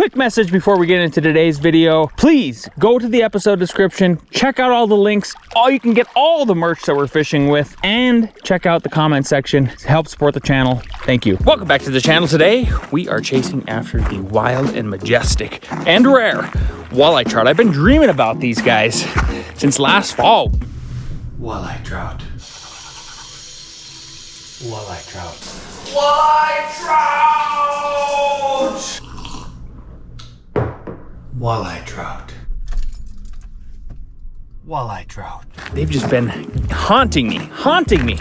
Quick message before we get into today's video. Please go to the episode description, check out all the links, you can get all the merch that we're fishing with, and check out the comment section to help support the channel. Thank you. Welcome back to the channel. Today, we are chasing after the wild and majestic and rare walleye trout. I've been dreaming about these guys since last fall. Walleye trout. Walleye trout. Walleye trout! Walleye trout. Walleye trout. They've just been haunting me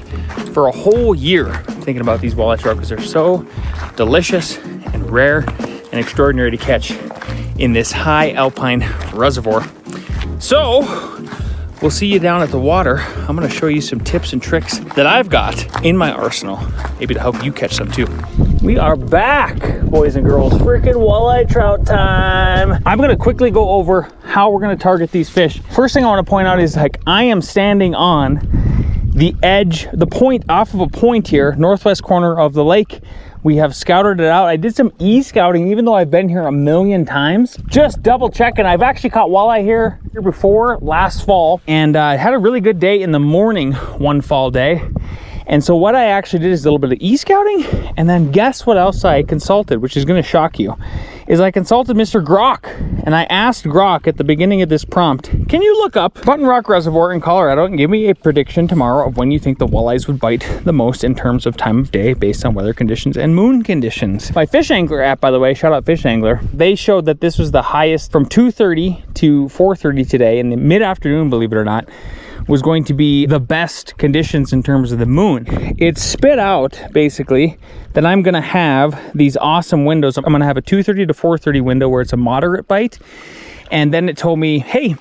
for a whole year thinking about these walleye trout because they're so delicious and rare and extraordinary to catch in this high alpine reservoir. So we'll see you down at the water. I'm gonna show you some tips and tricks that I've got in my arsenal, maybe to help you catch some too. We are back, boys and girls. Freaking walleye trout time. I'm gonna quickly go over how we're gonna target these fish. First thing I wanna point out is I am standing on the edge, the point off of a point here, northwest corner of the lake. We have scouted it out. I did some e-scouting, even though I've been here a million times. Just double checking. I've actually caught walleye here before last fall, and I had a really good day in the morning one fall day. And so what I actually did is a little bit of e-scouting, and then guess what else I consulted, which is gonna shock you, is I consulted Mr. Grok, and I asked Grok at the beginning of this prompt, can you look up Button Rock Reservoir in Colorado and give me a prediction tomorrow of when you think the walleyes would bite the most in terms of time of day based on weather conditions and moon conditions. My Fish Angler app, by the way, shout out Fish Angler, they showed that this was the highest from 2:30 to 4:30 today in the mid-afternoon, believe it or not, was going to be the best conditions in terms of the moon. It spit out basically that I'm gonna have these awesome windows. I'm gonna have a 2:30 to 4:30 window where it's a moderate bite. And then it told me, hey,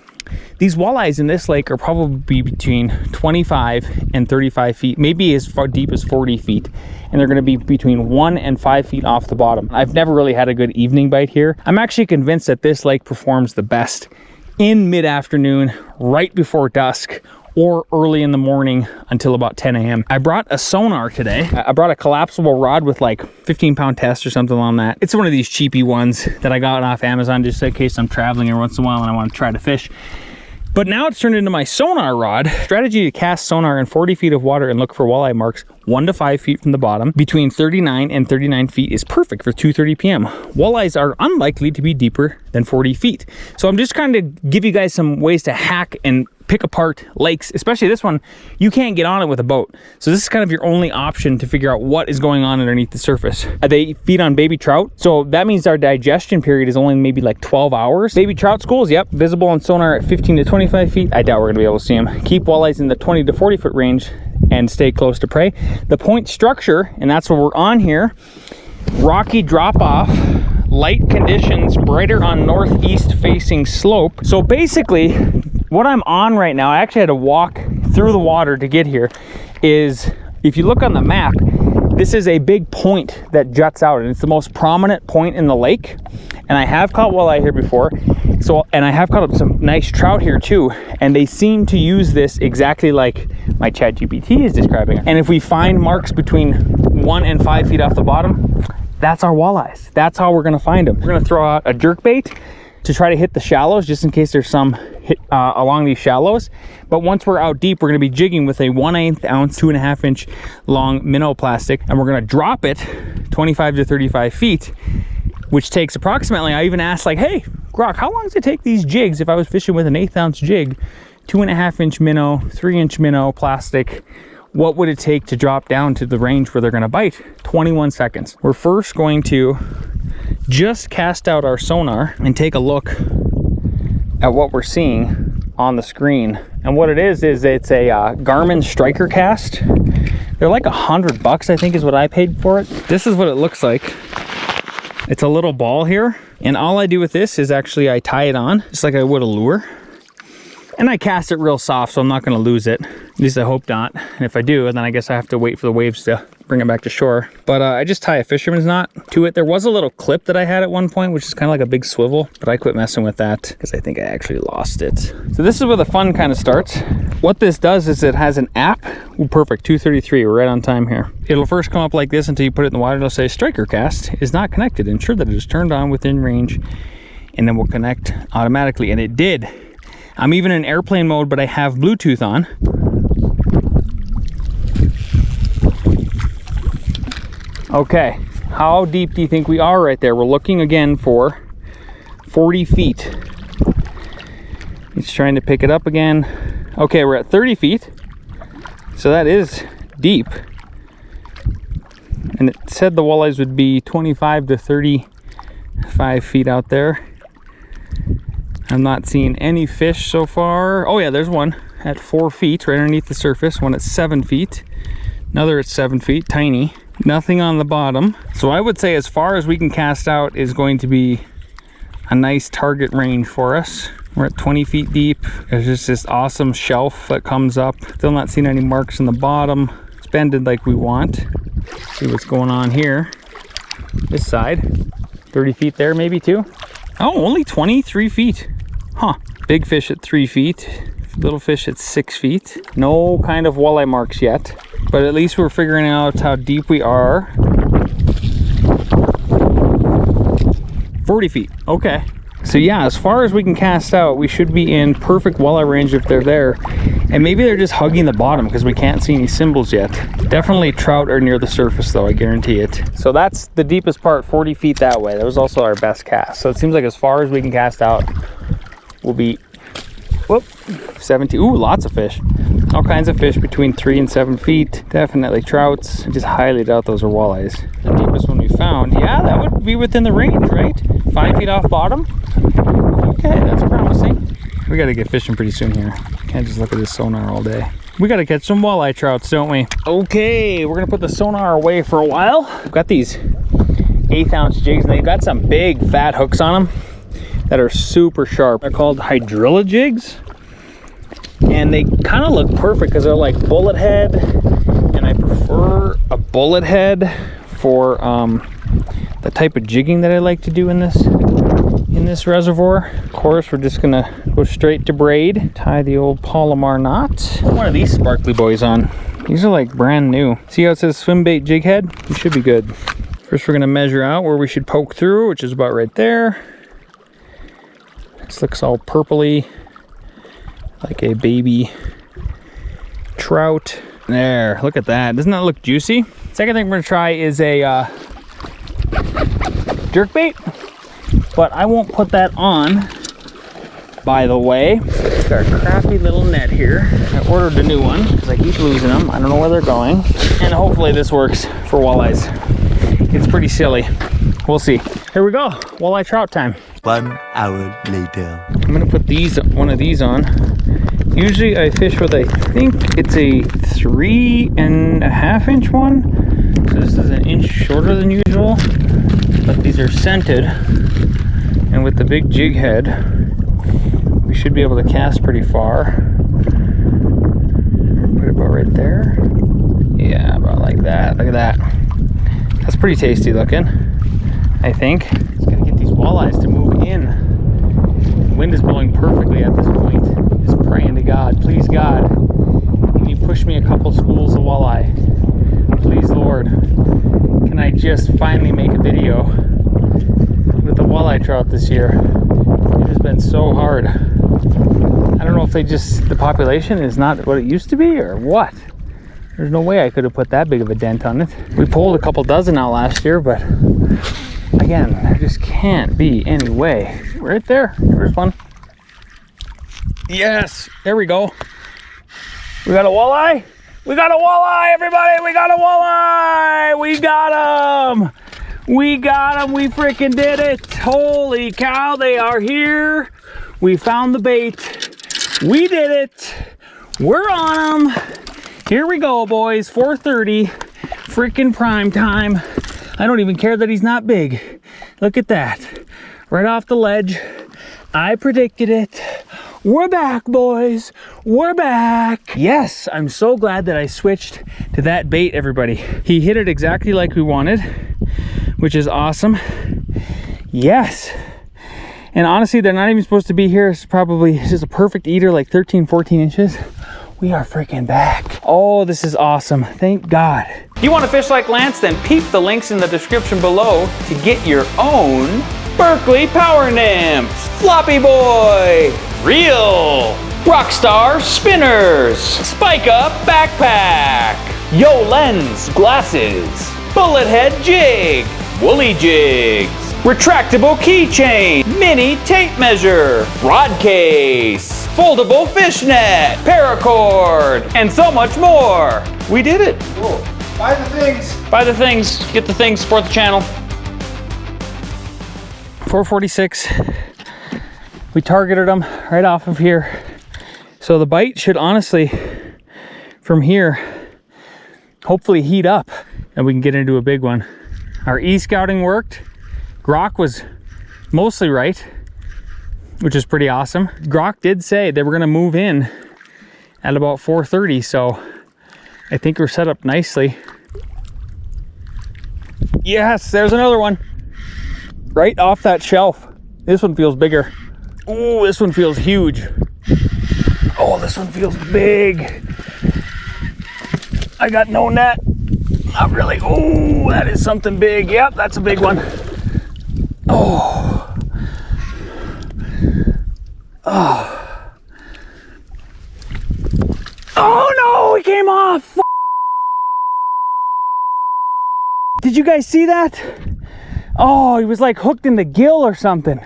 these walleyes in this lake are probably between 25 and 35 feet, maybe as far deep as 40 feet. And they're gonna be between 1 and 5 feet off the bottom. I've never really had a good evening bite here. I'm actually convinced that this lake performs the best in mid-afternoon, right before dusk, or early in the morning until about 10 a.m. I brought a Sonar today. I brought a collapsible rod with like 15-pound test or something on that. It's one of these cheapy ones that I got off Amazon just in case I'm traveling every once in a while and I want to try to fish. But now it's turned into my Sonar rod. Strategy to cast Sonar in 40 feet of water and look for walleye marks 1 to 5 feet from the bottom. Between 39 and 39 feet is perfect for 2:30 p.m. Walleyes are unlikely to be deeper than 40 feet. So I'm just trying to give you guys some ways to hack and pick apart lakes, especially this one. You can't get on it with a boat. So this is kind of your only option to figure out what is going on underneath the surface. They feed on baby trout. So that means our digestion period is only maybe like 12 hours. Baby trout schools, yep, visible on sonar at 15 to 25 feet. I doubt we're gonna be able to see them. Keep walleyes in the 20 to 40 foot range and stay close to prey. The point structure, and that's what we're on here, rocky drop off, light conditions, brighter on northeast facing slope. So basically, what I'm on right now, I actually had to walk through the water to get here, is if you look on the map, this is a big point that juts out, and it's the most prominent point in the lake. And I have caught walleye here before, and I have caught some nice trout here too, and they seem to use this exactly like my ChatGPT is describing. And if we find marks between 1 and 5 feet off the bottom, that's our walleyes. That's how we're gonna find them. We're gonna throw out a jerk bait to try to hit the shallows, just in case there's some hit along these shallows. But once we're out deep, we're gonna be jigging with a 1/8 ounce, 2.5 inch long minnow plastic, and we're gonna drop it 25 to 35 feet, which takes approximately, I even asked like, hey, Grok, how long does it take these jigs if I was fishing with an 1/8 ounce jig, 2.5 inch minnow, 3 inch minnow plastic? What would it take to drop down to the range where they're gonna bite? 21 seconds. We're first going to just cast out our sonar and take a look at what we're seeing on the screen. And what it is it's a Garmin Striker Cast. They're like $100, I think is what I paid for it. This is what it looks like. It's a little ball here. And all I do with this is actually I tie it on just like I would a lure. And I cast it real soft, so I'm not gonna lose it. At least I hope not. And if I do, then I guess I have to wait for the waves to bring it back to shore. But I just tie a fisherman's knot to it. There was a little clip that I had at one point, which is kind of like a big swivel, but I quit messing with that because I think I actually lost it. So this is where the fun kind of starts. What this does is it has an app. Ooh, perfect, 2:33, we're right on time here. It'll first come up like this until you put it in the water. It'll say striker cast is not connected. Ensure that it is turned on within range, and then we'll connect automatically. And it did. I'm even in airplane mode, but I have Bluetooth on. Okay, how deep do you think we are right there? We're looking again for 40 feet. He's trying to pick it up again. Okay, we're at 30 feet. So that is deep. And it said the walleyes would be 25 to 35 feet out there. I'm not seeing any fish so far. Oh yeah, there's one at 4 feet right underneath the surface. One at 7 feet. Another at 7 feet, tiny. Nothing on the bottom. So I would say as far as we can cast out is going to be a nice target range for us. We're at 20 feet deep. There's just this awesome shelf that comes up. Still not seeing any marks in the bottom. It's bended like we want. See what's going on here. This side. 30 feet there maybe too. Oh, only 23 feet. Huh. Big fish at 3 feet. Little fish at 6 feet. No kind of walleye marks yet. But at least we're figuring out how deep we are. 40 feet. Okay. So yeah, as far as we can cast out, we should be in perfect walleye range if they're there. And maybe they're just hugging the bottom because we can't see any symbols yet. Definitely trout are near the surface though, I guarantee it. So that's the deepest part, 40 feet that way. That was also our best cast. So it seems like as far as we can cast out, we'll be, whoop, 17. Ooh, lots of fish. All kinds of fish between 3 and 7 feet. Definitely trouts. I just highly doubt those are walleyes. The deepest one we found, yeah, that would be within the range, right? 5 feet off bottom. Okay, that's promising. We got to get fishing pretty soon here. Can't just look at this sonar all day. We got to catch some walleye trouts, don't we? Okay, we're gonna put the sonar away for a while. We've got these 1/8 ounce jigs, and they've got some big fat hooks on them that are super sharp. They're called hydrilla jigs, and they kind of look perfect because they're like bullet head, and I prefer a bullet head for the type of jigging that I like to do in this reservoir. Of course, we're just gonna go straight to braid, tie the old Palomar knot. One of these sparkly boys on. These are like brand new. See how it says swim bait jig head? You should be good. First, we're gonna measure out where we should poke through, which is about right there. This looks all purpley, like a baby trout. There, look at that. Doesn't that look juicy? Second thing we're gonna try is a jerk bait, but I won't put that on, by the way. It's our crappy little net here. I ordered a new one because I keep losing them. I don't know where they're going. And hopefully this works for walleyes. It's pretty silly. We'll see. Here we go. Walleye trout time. 1 hour later. I'm gonna put one of these on. Usually I fish with, I think it's a 3.5 inch one. So this is an inch shorter than usual, but these are scented. And with the big jig head, we should be able to cast pretty far. Put it about right there. Yeah, about like that. Look at that. That's pretty tasty looking, I think. Just gotta get these walleyes to move in. The wind is blowing perfectly at this point. Just praying to God, please God, can you push me a couple schools of walleye? Please Lord, can I just finally make a video with the walleye trout this year? It has been so hard. I don't know if the population is not what it used to be or what. There's no way I could have put that big of a dent on it. We pulled a couple dozen out last year, but again, there just can't be any way. Right there, there's one. Yes, there we go. We got a walleye. We got a walleye, everybody. We got a walleye. We got him. We got him. We freaking did it. Holy cow, they are here. We found the bait. We did it. We're on them. Here we go, boys. 4:30. Freaking prime time. I don't even care that he's not big. Look at that. Right off the ledge. I predicted it. We're back, boys. We're back. Yes, I'm so glad that I switched to that bait, everybody. He hit it exactly like we wanted, which is awesome. Yes. And honestly, they're not even supposed to be here. It's probably just a perfect eater, like 13, 14 inches. We are freaking back. Oh, this is awesome. Thank God. You want to fish like Lance? Then peep the links in the description below to get your own Berkeley Power Nymphs, Floppy Boy, Reel, Rockstar Spinners, Spike Up Backpack, Yo Lens Glasses, Bullet Head Jig, Woolly Jigs, Retractable Keychain, Mini Tape Measure, Rod Case, Foldable Fishnet, Paracord, and so much more. We did it. Cool. Buy the things. Buy the things, get the things, support the channel. 446. We targeted them right off of here. So the bite should honestly, from here, hopefully heat up and we can get into a big one. Our e-scouting worked. Grok was mostly right, which is pretty awesome. Grok did say they were gonna move in at about 4:30, so I think we're set up nicely. Yes, there's another one. Right off that shelf. This one feels bigger. Oh, this one feels huge. Oh, this one feels big. I got no net. Not really. Oh, that is something big. Yep, that's a big one. Oh. Oh. Oh no, he came off. Did you guys see that? Oh, he was like hooked in the gill or something.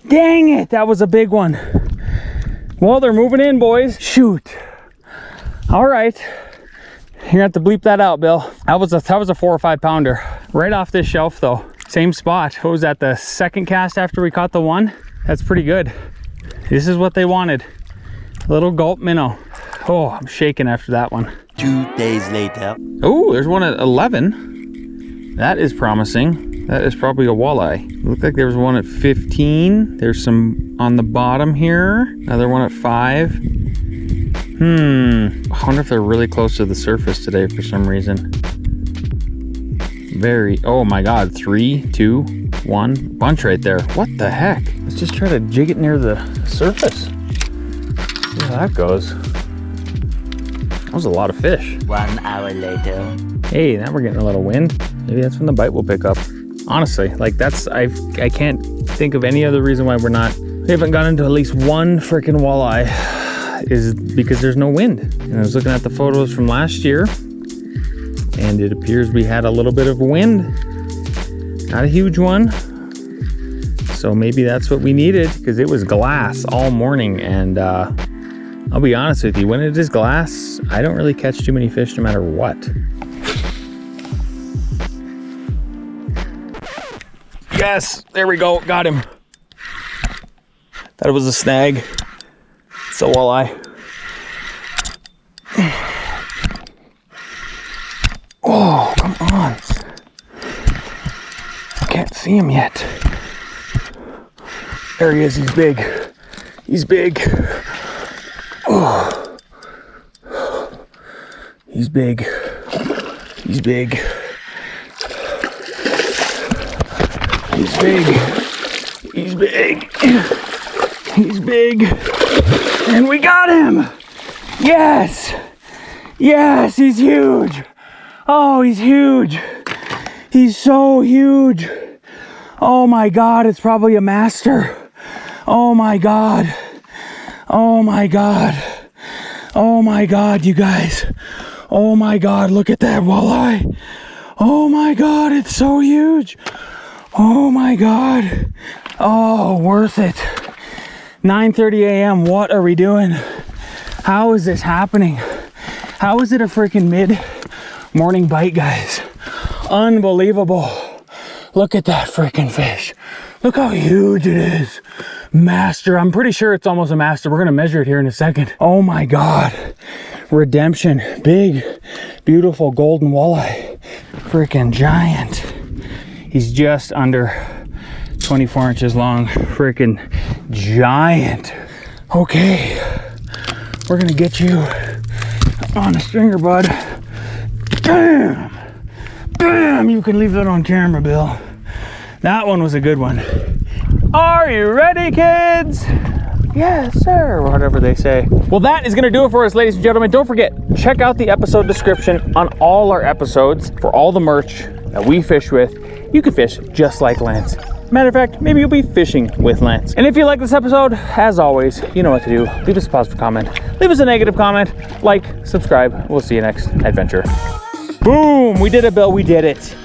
Dang it, that was a big one. Well, they're moving in, boys. Shoot. All right. You're gonna have to bleep that out, Bill. That was a 4 or 5 pounder. Right off this shelf though. Same spot. What was that, the second cast after we caught the one? That's pretty good. This is what they wanted. A little gulp minnow. Oh, I'm shaking after that one. 2 days later. Oh, there's one at 11. That is promising. That is probably a walleye. Looked like there was one at 15. There's some on the bottom here. Another one at 5. I wonder if they're really close to the surface today for some reason. Oh my God, 3, 2, 1. Bunch right there. What the heck? Let's just try to jig it near the surface. See how that goes. That was a lot of fish. 1 hour later. Hey, now we're getting a little wind. Maybe that's when the bite will pick up. Honestly, like I can't think of any other reason why we haven't gotten into at least one freaking walleye is because there's no wind. And I was looking at the photos from last year and it appears we had a little bit of wind. Not a huge one. So maybe that's what we needed because it was glass all morning and I'll be honest with you, when it is glass, I don't really catch too many fish no matter what. Yes, there we go, got him. Thought it was a snag. It's a walleye. Oh, come on. I can't see him yet. There he is, he's big. He's big. Oh. He's big. He's big. He's big. He's big. He's big. And we got him. Yes. Yes, he's huge. Oh, he's huge. He's so huge. Oh my God, it's probably a master. Oh my God. Oh my God. Oh my God, you guys. Oh my God, look at that walleye. Oh my God, it's so huge. Oh my God. Oh, worth it. 9:30 a.m. What are we doing? How is this happening? How is it a freaking mid-morning bite, guys? Unbelievable. Look at that freaking fish. Look how huge it is. Master. I'm pretty sure it's almost a master. We're going to measure it here in a second. Oh my God. Redemption. Big, beautiful golden walleye. Freaking giant. He's just under 24 inches long. Freaking giant. Okay, we're gonna get you on the stringer, bud. Bam! Bam! You can leave that on camera, Bill. That one was a good one. Are you ready, kids? Yes, sir, or whatever they say. Well, that is gonna do it for us, ladies and gentlemen. Don't forget, check out the episode description on all our episodes for all the merch that we fish with. You can fish just like Lance. Matter of fact, maybe you'll be fishing with Lance. And if you like this episode, as always, you know what to do. Leave us a positive comment. Leave us a negative comment. Like, subscribe. We'll see you next adventure. Boom, we did it, Bill, we did it.